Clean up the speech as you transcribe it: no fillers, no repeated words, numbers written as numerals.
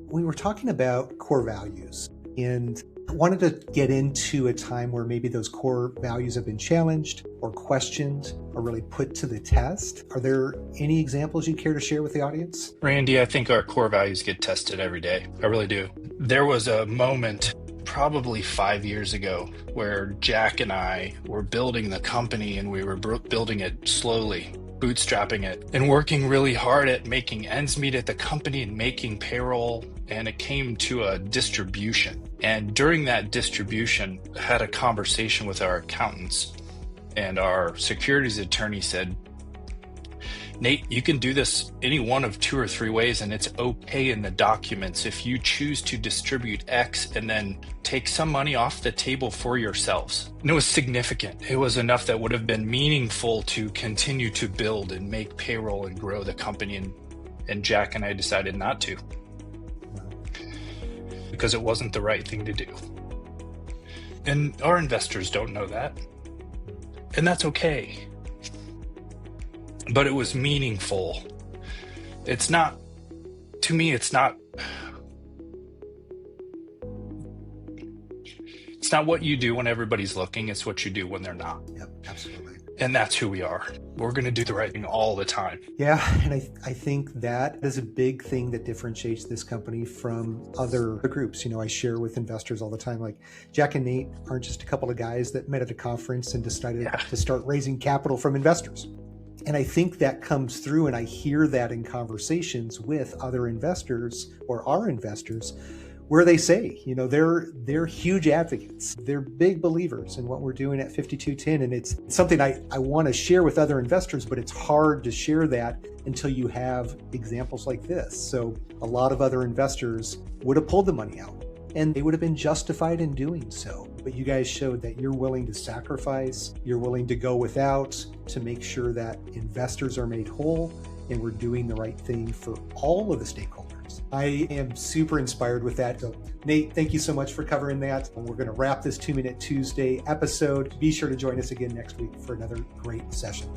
we were talking about core values and wanted to get into a time where maybe those core values have been challenged or questioned or really put to the test. Are there any examples you care to share with the audience? Randy, I think our core values get tested every day. I really do. There was a moment probably 5 years ago where Jack and I were building the company, and we were building it slowly, bootstrapping it, and working really hard at making ends meet at the company and making payroll. And it came to a distribution. And during that distribution, I had a conversation with our accountants, and our securities attorney said, Nate, you can do this any one of two or three ways, and it's okay in the documents if you choose to distribute X and then take some money off the table for yourselves. And it was significant. It was enough that would have been meaningful to continue to build and make payroll and grow the company. And Jack and I decided not to, because it wasn't the right thing to do. And our investors don't know that. And that's okay. But it was meaningful. It's not, to me, it's not what you do when everybody's looking, it's what you do when they're not. Yep, absolutely. And that's who we are. We're going to do the right thing all the time. Yeah, and I think that is a big thing that differentiates this company from other groups. I share with investors all the time, like Jack and Nate aren't just a couple of guys that met at a conference and decided to start raising capital from investors. And I think that comes through, and I hear that in conversations with other investors or our investors, where they say, they're huge advocates. They're big believers in what we're doing at 5210. And it's something I want to share with other investors, but it's hard to share that until you have examples like this. So a lot of other investors would have pulled the money out, and they would have been justified in doing so. But you guys showed that you're willing to sacrifice, you're willing to go without to make sure that investors are made whole, and we're doing the right thing for all of the stakeholders. I am super inspired with that. So Nate, thank you so much for covering that. We're going to wrap this 2 Minute Tuesday episode. Be sure to join us again next week for another great session.